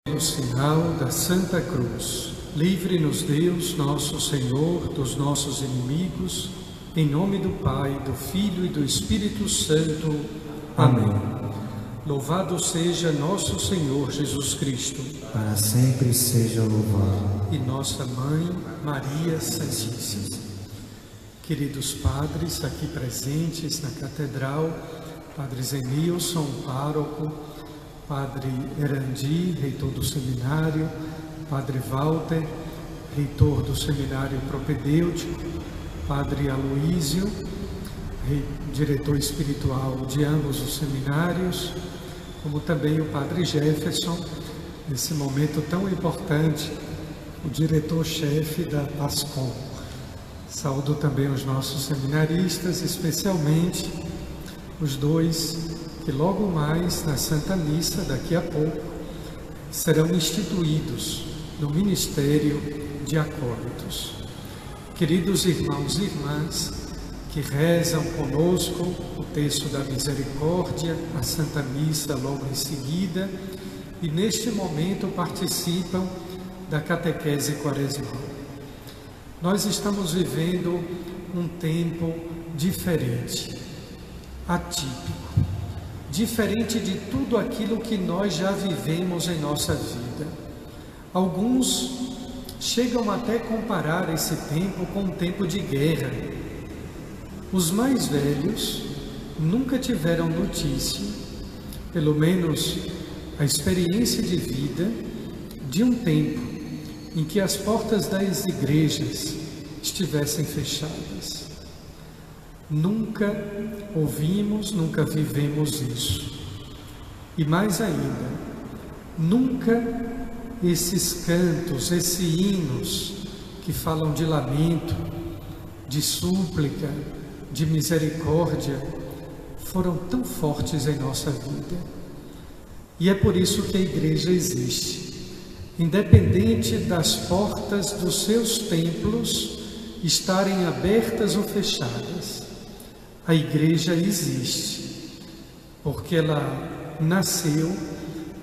No sinal da Santa Cruz, livre-nos Deus, nosso Senhor, dos nossos inimigos, em nome do Pai, do Filho e do Espírito Santo. Amém. Louvado seja nosso Senhor Jesus Cristo. Para sempre seja louvado. E nossa Mãe, Maria Santíssima. Queridos padres aqui presentes na Catedral, Padre Zenilson, pároco, Padre Erandi, reitor do seminário, Padre Walter, reitor do seminário propedêutico, Padre Aloísio, diretor espiritual de ambos os seminários, como também o Padre Jefferson, nesse momento tão importante, o diretor-chefe da PASCOM. Saúdo também os nossos seminaristas, especialmente os dois que logo mais, na Santa Missa, daqui a pouco, serão instituídos no Ministério de Acólitos. Queridos irmãos e irmãs, que rezam conosco o texto da Misericórdia, a Santa Missa logo em seguida, e neste momento participam da catequese quaresmal. Nós estamos vivendo um tempo diferente, atípico. Diferente de tudo aquilo que nós já vivemos em nossa vida. Alguns chegam até a comparar esse tempo com um tempo de guerra. Os mais velhos nunca tiveram notícia, pelo menos a experiência de vida, de um tempo em que as portas das igrejas estivessem fechadas. Nunca ouvimos, nunca vivemos isso. E mais ainda, nunca esses cantos, esses hinos que falam de lamento, de súplica, de misericórdia, foram tão fortes em nossa vida. E é por isso que a igreja existe. Independente das portas dos seus templos estarem abertas ou fechadas, a igreja existe, porque ela nasceu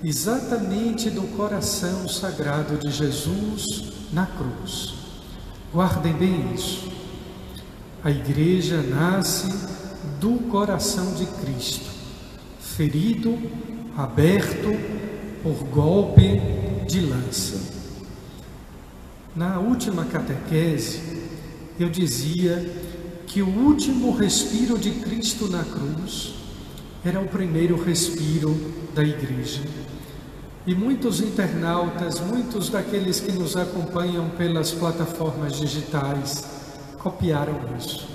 exatamente do coração sagrado de Jesus na cruz. Guardem bem isso. A igreja nasce do coração de Cristo, ferido, aberto por golpe de lança. Na última catequese, eu dizia que o último respiro de Cristo na cruz era o primeiro respiro da igreja. E muitos internautas, muitos daqueles que nos acompanham pelas plataformas digitais, copiaram isso.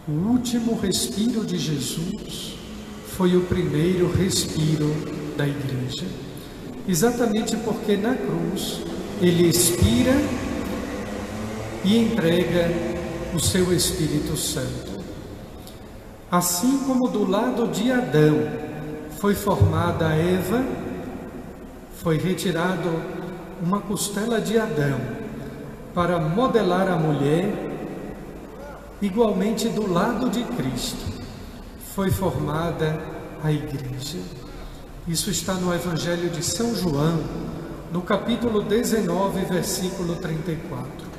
O último respiro de Jesus foi o primeiro respiro da igreja. Exatamente porque na cruz ele expira e entrega o seu Espírito Santo. Assim como do lado de Adão foi formada Eva, foi retirado uma costela de Adão para modelar a mulher, igualmente do lado de Cristo foi formada a igreja. Isso está no Evangelho de São João, no capítulo 19, versículo 34.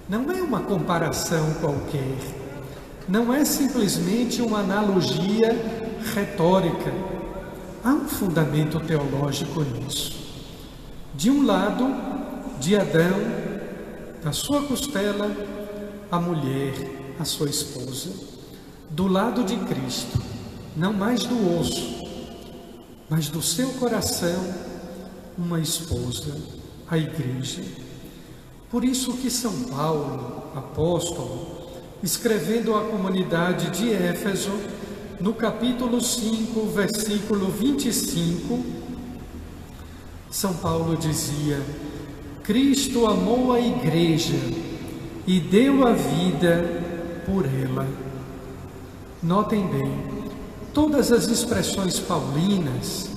Não é uma comparação qualquer, não é simplesmente uma analogia retórica. Há um fundamento teológico nisso. De um lado, de Adão, da sua costela, a mulher, a sua esposa. Do lado de Cristo, não mais do osso, mas do seu coração, uma esposa, a igreja. Por isso que São Paulo, apóstolo, escrevendo à comunidade de Éfeso, no capítulo 5, versículo 25, São Paulo dizia: Cristo amou a igreja e deu a vida por ela. Notem bem, todas as expressões paulinas,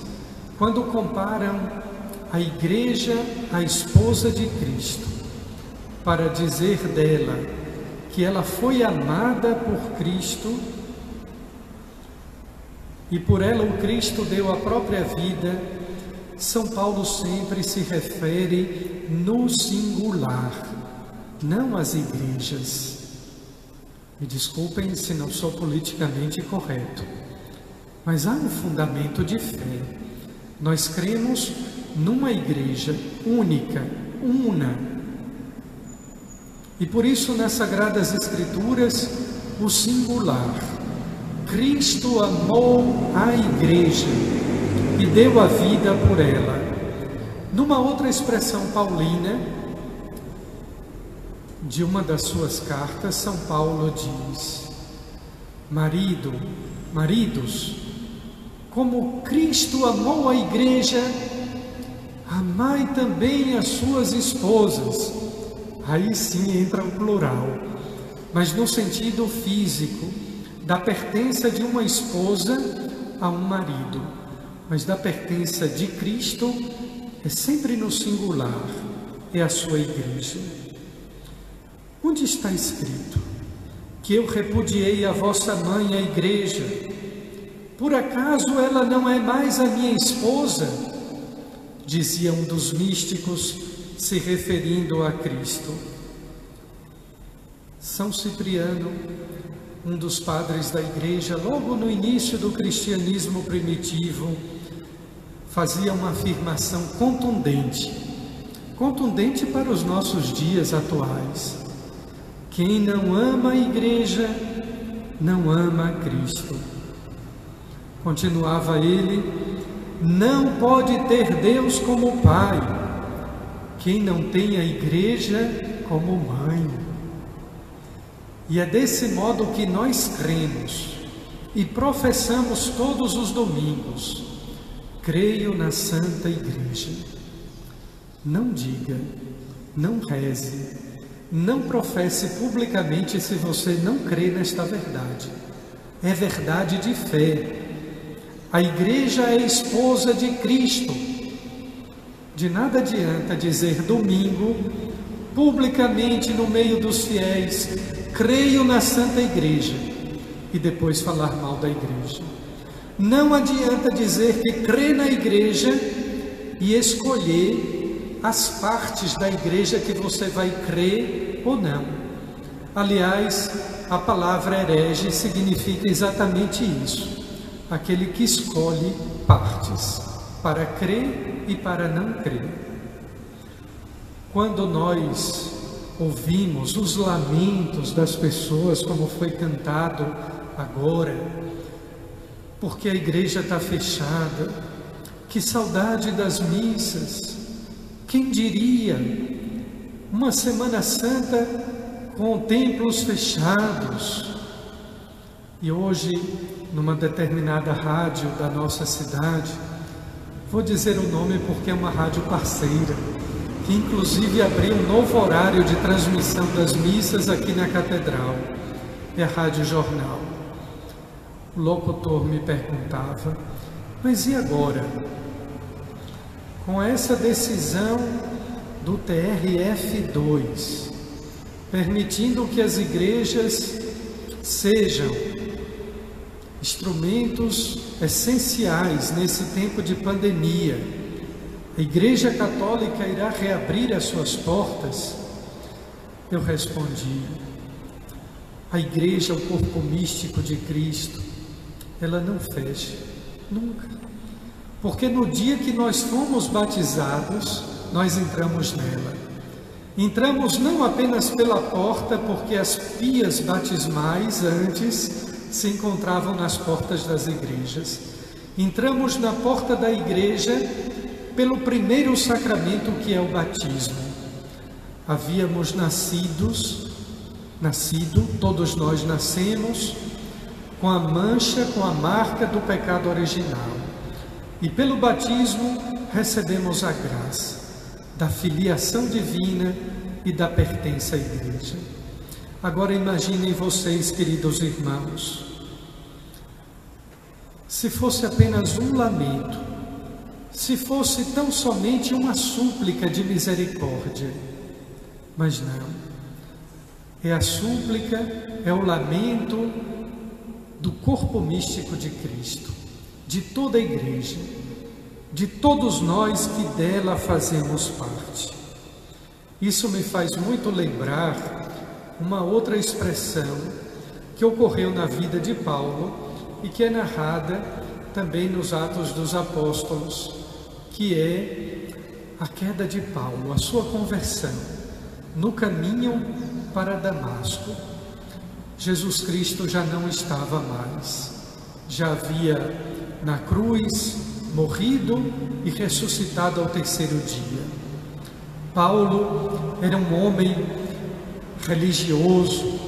quando comparam a igreja à esposa de Cristo, para dizer dela que ela foi amada por Cristo e por ela o Cristo deu a própria vida, São Paulo sempre se refere no singular, não às igrejas. Me desculpem se não sou politicamente correto, mas há um fundamento de fé. Nós cremos numa igreja única, una. E por isso nas Sagradas Escrituras, o singular. Cristo amou a igreja e deu a vida por ela. Numa outra expressão paulina, de uma das suas cartas, São Paulo diz: maridos, como Cristo amou a igreja, amai também as suas esposas. Aí sim entra o plural, mas no sentido físico, da pertença de uma esposa a um marido. Mas da pertença de Cristo é sempre no singular, é a sua igreja. Onde está escrito que eu repudiei a vossa mãe, a igreja? Por acaso ela não é mais a minha esposa? Dizia um dos místicos, se referindo a Cristo. São Cipriano, um dos padres da igreja, logo no início do cristianismo primitivo, fazia uma afirmação contundente para os nossos dias atuais: quem não ama a igreja, não ama a Cristo. Continuava ele: não pode ter Deus como Pai, quem não tem a igreja como mãe. E é desse modo que nós cremos e professamos todos os domingos: creio na Santa Igreja. Não diga, não reze, não professe publicamente se você não crê nesta verdade. É verdade de fé. A igreja é esposa de Cristo. De nada adianta dizer domingo, publicamente no meio dos fiéis: creio na Santa Igreja, e depois falar mal da igreja. Não adianta dizer que crê na igreja e escolher as partes da igreja que você vai crer ou não. Aliás, a palavra herege significa exatamente isso: aquele que escolhe partes, para crer e para não crer. Quando nós ouvimos os lamentos das pessoas, como foi cantado agora, porque a igreja está fechada, que saudade das missas, quem diria, uma Semana Santa com templos fechados. E hoje, numa determinada rádio da nossa cidade, vou dizer o nome porque é uma rádio parceira, que inclusive abriu um novo horário de transmissão das missas aqui na Catedral, é a Rádio Jornal. O locutor me perguntava: mas e agora? Com essa decisão do TRF2, permitindo que as igrejas sejam instrumentos essenciais nesse tempo de pandemia, a Igreja Católica irá reabrir as suas portas? Eu respondi: a igreja, o corpo místico de Cristo, ela não fecha, nunca. Porque no dia que nós fomos batizados, nós entramos nela. Entramos não apenas pela porta, porque as pias batismais antes se encontravam nas portas das igrejas. Entramos na porta da igreja pelo primeiro sacramento, que é o batismo. Havíamos nascido, todos nós nascemos com a mancha, com a marca do pecado original. E pelo batismo recebemos a graça da filiação divina e da pertença à igreja. Agora imaginem vocês, queridos irmãos, se fosse apenas um lamento, se fosse tão somente uma súplica de misericórdia. Mas não, é a súplica, é o lamento do corpo místico de Cristo, de toda a igreja. de todos nós que dela fazemos parte. Isso me faz muito lembrar uma outra expressão que ocorreu na vida de Paulo e que é narrada também nos Atos dos Apóstolos, que é a queda de Paulo, a sua conversão, no caminho para Damasco. Jesus Cristo já não estava mais, já havia na cruz morrido e ressuscitado ao terceiro dia. Paulo era um homem religioso,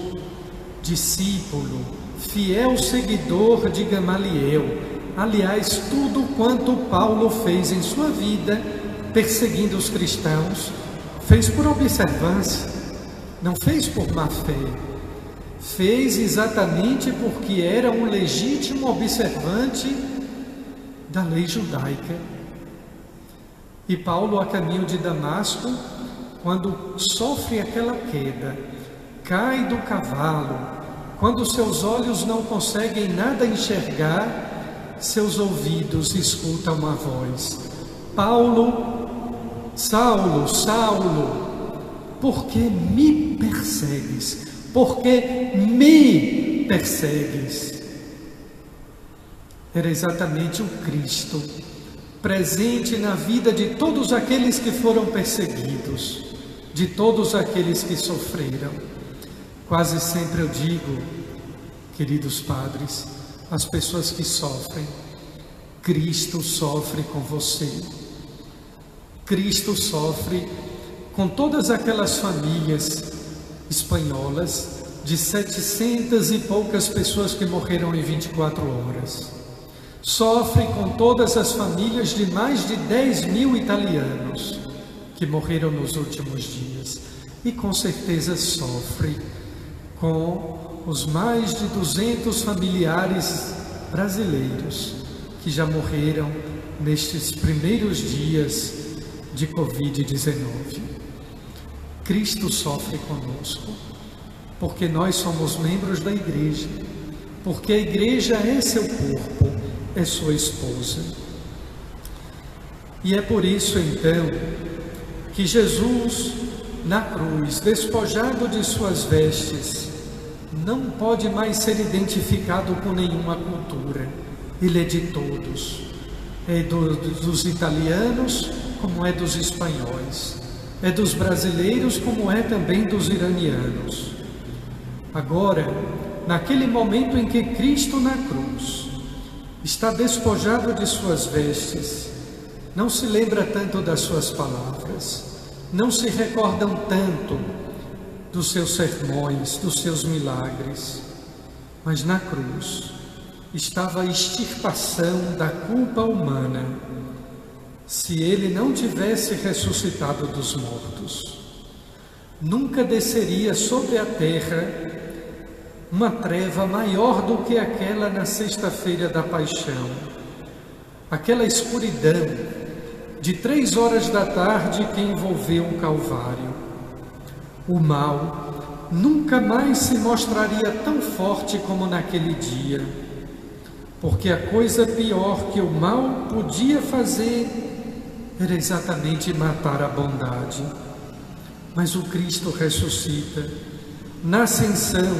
discípulo, fiel seguidor de Gamaliel. Aliás, tudo quanto Paulo fez em sua vida, perseguindo os cristãos, fez por observância, não fez por má fé. Fez exatamente porque era um legítimo observante da lei judaica. E Paulo, a caminho de Damasco, quando sofre aquela queda, cai do cavalo, quando seus olhos não conseguem nada enxergar, seus ouvidos escutam uma voz: Paulo, Saulo, Saulo, por que me persegues? Por que me persegues? Era exatamente o Cristo, presente na vida de todos aqueles que foram perseguidos, de todos aqueles que sofreram. Quase sempre eu digo, queridos padres, as pessoas que sofrem, Cristo sofre com você. Cristo sofre com todas aquelas famílias espanholas de 700 e poucas pessoas que morreram em 24 horas. Sofre com todas as famílias de mais de 10.000 italianos que morreram nos últimos dias. E com certeza sofre com os mais de 200 familiares brasileiros que já morreram nestes primeiros dias de Covid-19. Cristo sofre conosco, porque nós somos membros da igreja, porque a igreja é seu corpo, é sua esposa. E é por isso então que Jesus, na cruz, despojado de suas vestes, não pode mais ser identificado com nenhuma cultura. Ele é de todos, é dos italianos como é dos espanhóis, é dos brasileiros como é também dos iranianos. Agora, naquele momento em que Cristo na cruz está despojado de suas vestes, não se lembra tanto das suas palavras, não se recordam tanto dos seus sermões, dos seus milagres, mas na cruz estava a extirpação da culpa humana. Se ele não tivesse ressuscitado dos mortos, nunca desceria sobre a terra uma treva maior do que aquela na sexta-feira da paixão, aquela escuridão de 3 horas da tarde que envolveu o Calvário. O mal nunca mais se mostraria tão forte como naquele dia, porque a coisa pior que o mal podia fazer era exatamente matar a bondade. Mas o Cristo ressuscita. Na ascensão,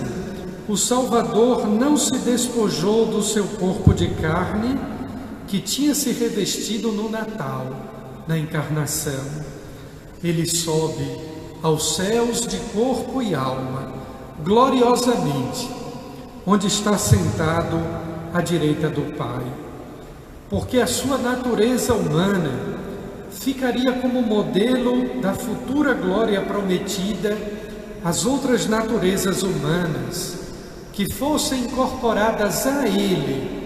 o Salvador não se despojou do seu corpo de carne, que tinha se revestido no Natal, na encarnação. Ele sobe aos céus de corpo e alma, gloriosamente, onde está sentado à direita do Pai. Porque a sua natureza humana ficaria como modelo da futura glória prometida às outras naturezas humanas que fossem incorporadas a Ele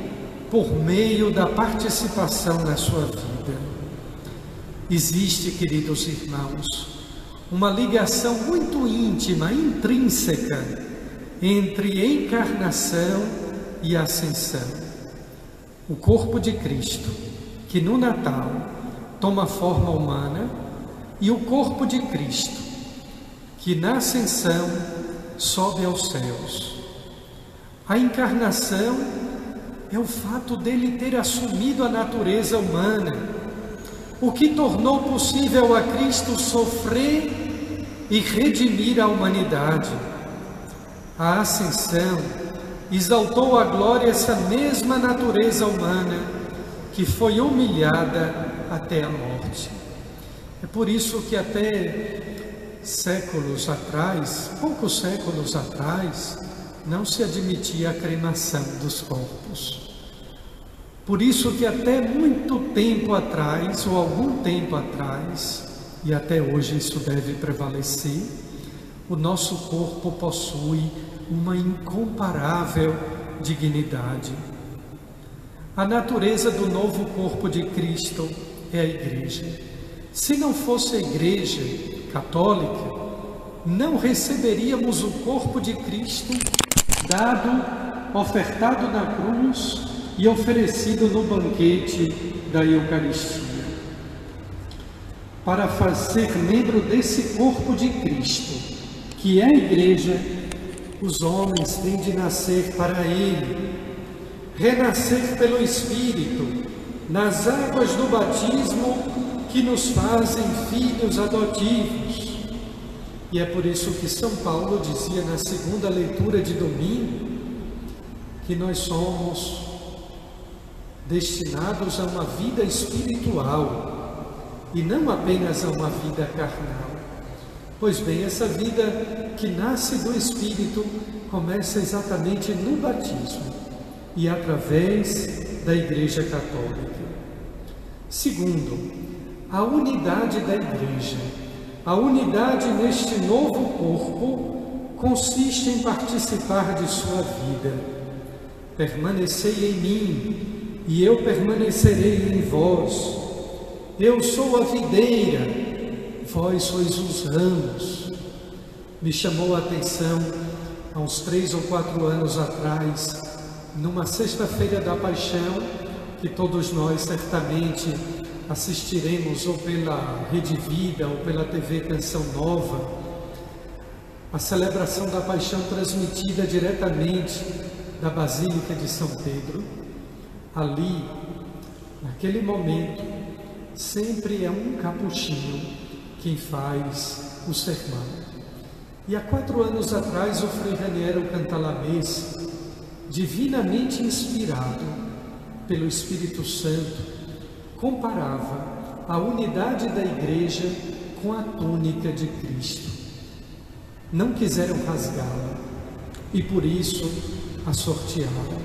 por meio da participação na sua vida. Existe, queridos irmãos, uma ligação muito íntima, intrínseca, entre encarnação e ascensão. O corpo de Cristo, que no Natal toma forma humana, e o corpo de Cristo, que na ascensão sobe aos céus. A encarnação é o fato dele ter assumido a natureza humana, o que tornou possível a Cristo sofrer e redimir a humanidade. A ascensão exaltou à glória essa mesma natureza humana que foi humilhada até a morte. É por isso que até séculos atrás, poucos séculos atrás, não se admitia a cremação dos corpos. Por isso que até muito tempo atrás, ou algum tempo atrás, e até hoje isso deve prevalecer, o nosso corpo possui uma incomparável dignidade. A natureza do novo corpo de Cristo é a Igreja. Se não fosse a Igreja católica, não receberíamos o corpo de Cristo dado, ofertado na cruz e oferecido no banquete da Eucaristia. Para fazer membro desse corpo de Cristo, que é a Igreja, os homens têm de nascer para Ele, renascer pelo Espírito, nas águas do batismo que nos fazem filhos adotivos. E é por isso que São Paulo dizia na segunda leitura de domingo, que nós somos destinados a uma vida espiritual e não apenas a uma vida carnal. Pois bem, essa vida que nasce do Espírito começa exatamente no batismo e através da Igreja Católica. Segundo, a unidade da Igreja. A unidade neste novo corpo consiste em participar de sua vida. Permanecei em mim, e eu permanecerei em vós. Eu sou a videira, vós sois os ramos. Me chamou a atenção, há uns 3 ou 4 anos atrás, numa sexta-feira da Paixão, que todos nós certamente assistiremos ou pela Rede Vida ou pela TV Canção Nova, a celebração da Paixão transmitida diretamente da Basílica de São Pedro. Ali, naquele momento, sempre é um capuchinho quem faz o sermão. E há 4 anos atrás, o Frei Raniero Cantalamessa, divinamente inspirado pelo Espírito Santo, comparava a unidade da Igreja com a túnica de Cristo. Não quiseram rasgá-la e por isso a sortearam.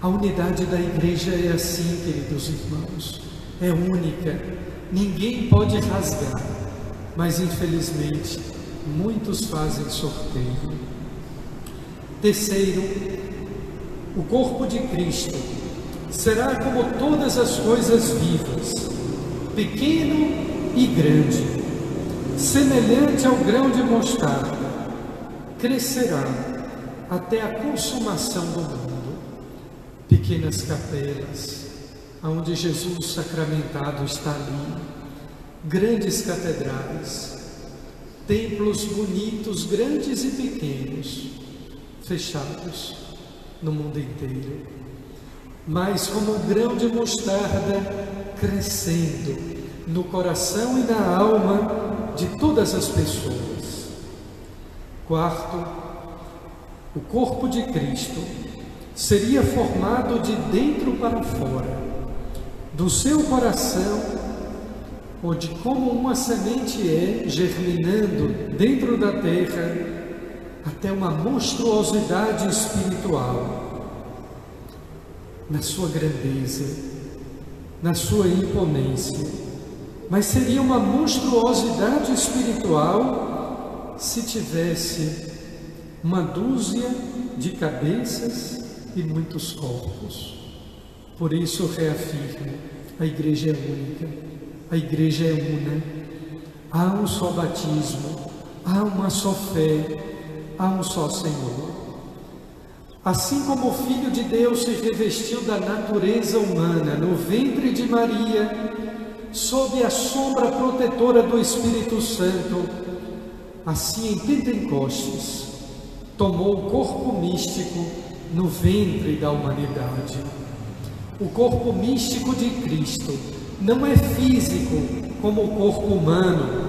A unidade da Igreja é assim, queridos irmãos, é única, ninguém pode rasgar, mas infelizmente muitos fazem sorteio. Terceiro, o corpo de Cristo será como todas as coisas vivas, pequeno e grande, semelhante ao grão de mostarda, crescerá até a consumação do mundo. Pequenas capelas, onde Jesus sacramentado está ali, grandes catedrais, templos bonitos, grandes e pequenos, fechados no mundo inteiro, mas como um grão de mostarda crescendo no coração e na alma de todas as pessoas. Quarto, o corpo de Cristo seria formado de dentro para fora, do seu coração, onde como uma semente é germinando dentro da terra, até uma monstruosidade espiritual, na sua grandeza, na sua imponência, mas seria uma monstruosidade espiritual se tivesse uma dúzia de cabeças e muitos corpos. Por isso reafirmo, a Igreja é única, a Igreja é una, há um só batismo, há uma só fé, há um só Senhor. Assim como o Filho de Deus se revestiu da natureza humana no ventre de Maria, sob a sombra protetora do Espírito Santo, assim em Pentecostes, tomou o corpo místico no ventre da humanidade. O corpo místico de Cristo não é físico como o corpo humano,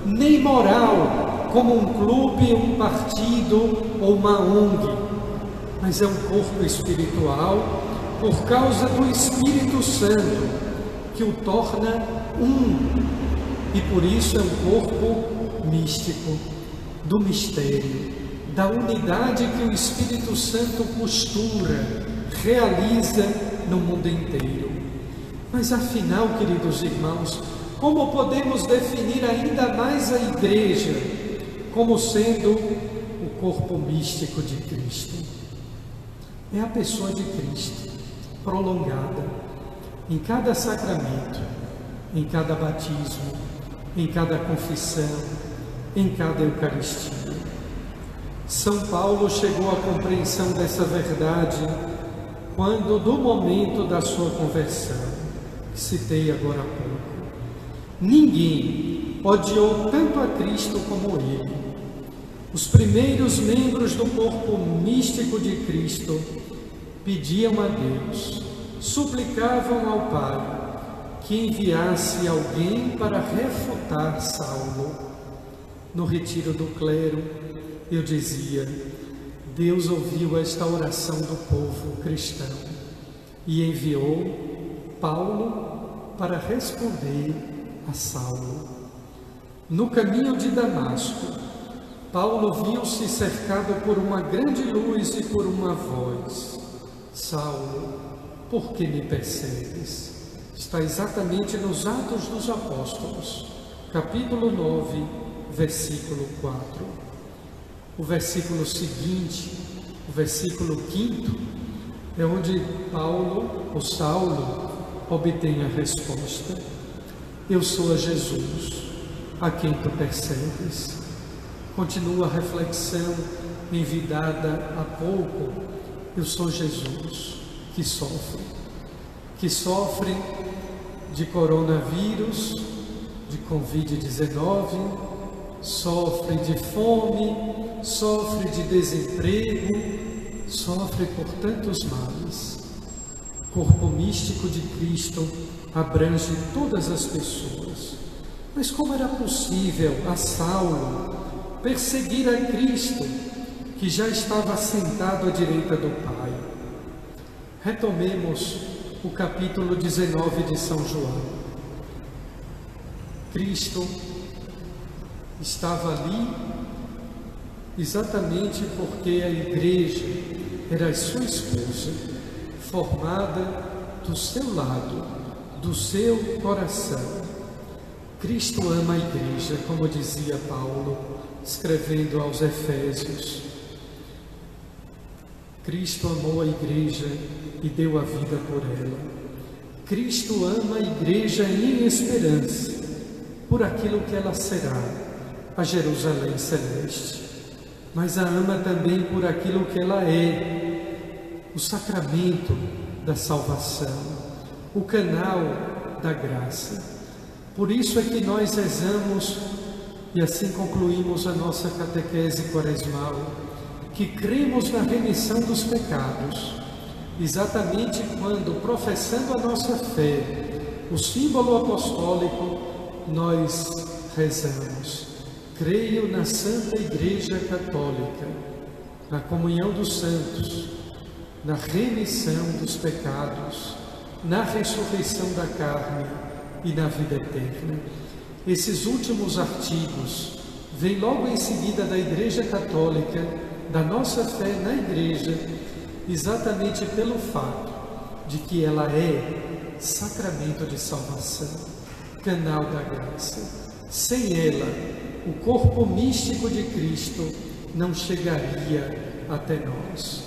nem moral como um clube, um partido ou uma ONG, mas é um corpo espiritual por causa do Espírito Santo, que o torna e por isso é um corpo místico, do mistério, da unidade que o Espírito Santo costura, realiza no mundo inteiro. Mas afinal, queridos irmãos, como podemos definir ainda mais a Igreja como sendo o corpo místico de Cristo? É a pessoa de Cristo, prolongada em cada sacramento, em cada batismo, em cada confissão, em cada Eucaristia. São Paulo chegou à compreensão dessa verdade quando, no momento da sua conversão, que citei agora há pouco, ninguém odiou tanto a Cristo como ele. Os primeiros membros do corpo místico de Cristo pediam a Deus, suplicavam ao Pai que enviasse alguém para refutar Saulo. No retiro do clero, eu dizia: Deus ouviu esta oração do povo cristão e enviou Paulo para responder a Saulo. No caminho de Damasco, Paulo viu-se cercado por uma grande luz e por uma voz: Saulo, por que me persegues? Está exatamente nos Atos dos Apóstolos, capítulo 9, versículo 4. O versículo seguinte, o versículo 5, é onde Saulo, obtém a resposta: eu sou a Jesus, a quem tu persegues. Continua a reflexão envidada há pouco: eu sou Jesus, que sofre de coronavírus, de Covid-19, sofre de fome, sofre de desemprego, sofre por tantos males. O corpo místico de Cristo abrange todas as pessoas. Mas como era possível a Saulo perseguir a Cristo, que já estava sentado à direita do Pai? Retomemos o capítulo 19 de São João. Cristo estava ali exatamente porque a Igreja era a sua esposa, formada do seu lado, do seu coração. Cristo ama a Igreja, como dizia Paulo, escrevendo aos Efésios. Cristo amou a Igreja e deu a vida por ela. Cristo ama a Igreja em esperança, por aquilo que ela será, a Jerusalém celeste, mas a ama também por aquilo que ela é, o sacramento da salvação, o canal da graça. Por isso é que nós rezamos, e assim concluímos a nossa catequese quaresmal, que cremos na remissão dos pecados, exatamente quando, professando a nossa fé, o símbolo apostólico, nós rezamos: creio na Santa Igreja Católica, na comunhão dos santos, na remissão dos pecados, na ressurreição da carne e na vida eterna. Esses últimos artigos vêm logo em seguida da Igreja Católica, da nossa fé na Igreja, exatamente pelo fato de que ela é sacramento de salvação, canal da graça. Sem ela, o corpo místico de Cristo não chegaria até nós.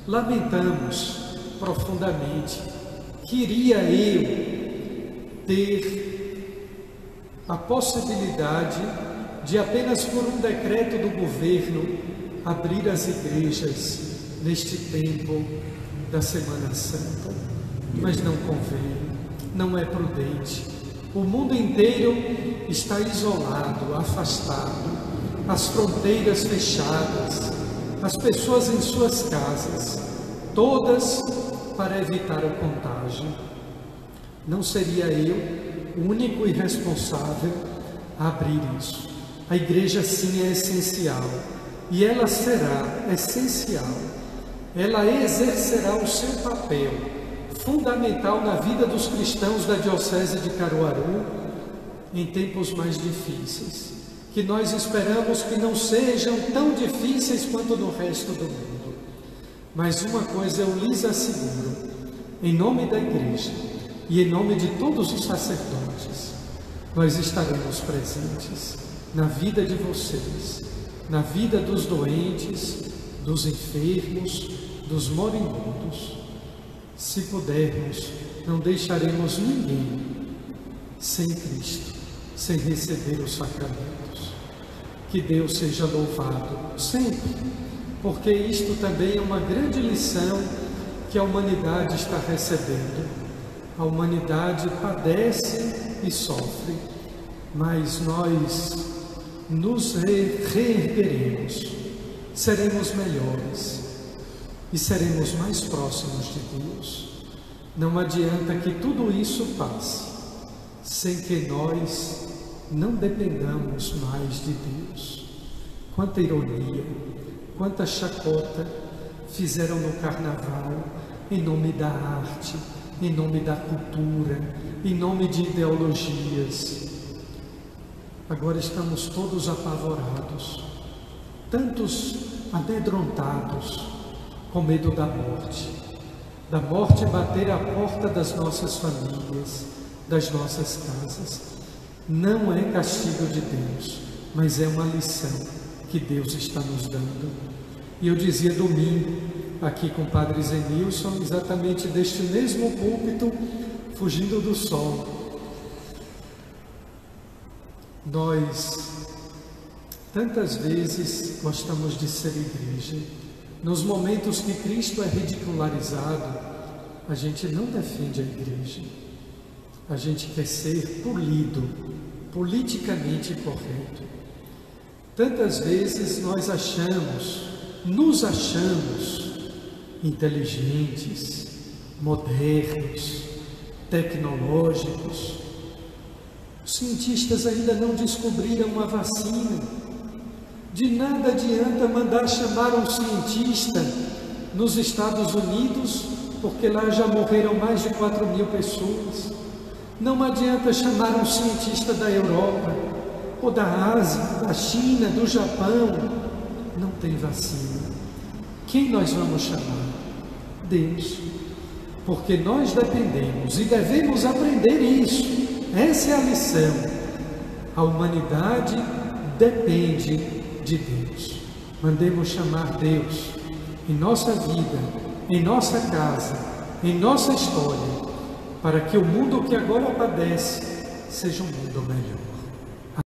Lamentamos profundamente. Queria eu ter a possibilidade de, apenas por um decreto do governo, abrir as igrejas neste tempo da Semana Santa, mas não convém, não é prudente. O mundo inteiro está isolado, afastado, as fronteiras fechadas, as pessoas em suas casas, todas para evitar o contágio. Não seria eu o único e responsável a abrir isso. A igreja sim é essencial, e ela será essencial. Ela exercerá o seu papel fundamental na vida dos cristãos da Diocese de Caruaru em tempos mais difíceis, que nós esperamos que não sejam tão difíceis quanto no resto do mundo. Mas uma coisa eu lhes asseguro, em nome da igreja e em nome de todos os sacerdotes, nós estaremos presentes na vida de vocês, na vida dos doentes, dos enfermos, dos moribundos. Se pudermos, não deixaremos ninguém sem Cristo, sem receber os sacramentos. Que Deus seja louvado sempre, porque isto também é uma grande lição que a humanidade está recebendo. A humanidade padece e sofre, mas nós nos reergueremos, seremos melhores e seremos mais próximos de Deus. Não adianta que tudo isso passe sem que nós não dependamos mais de Deus. Quanta ironia, quanta chacota fizeram no carnaval em nome da arte, em nome da cultura, em nome de ideologias. Agora estamos todos apavorados, tantos amedrontados, com medo da morte bater à porta das nossas famílias, das nossas casas. Não é castigo de Deus, mas é uma lição que Deus está nos dando. E eu dizia domingo, aqui com o Padre Zenilson, exatamente deste mesmo púlpito, fugindo do sol. Nós, tantas vezes, gostamos de ser igreja. Nos momentos que Cristo é ridicularizado, a gente não defende a igreja. A gente quer ser polido, politicamente correto. Tantas vezes nós nos achamos inteligentes, modernos, tecnológicos. Os cientistas ainda não descobriram uma vacina. De nada adianta mandar chamar um cientista nos Estados Unidos, porque lá já morreram mais de 4.000 pessoas. Não adianta chamar um cientista da Europa, ou da Ásia, da China, do Japão. Não tem vacina. Quem nós vamos chamar? Deus. Porque nós dependemos e devemos aprender isso. Essa é a lição. A humanidade depende de Deus. Mandemos chamar Deus em nossa vida, em nossa casa, em nossa história, para que o mundo que agora padece seja um mundo melhor.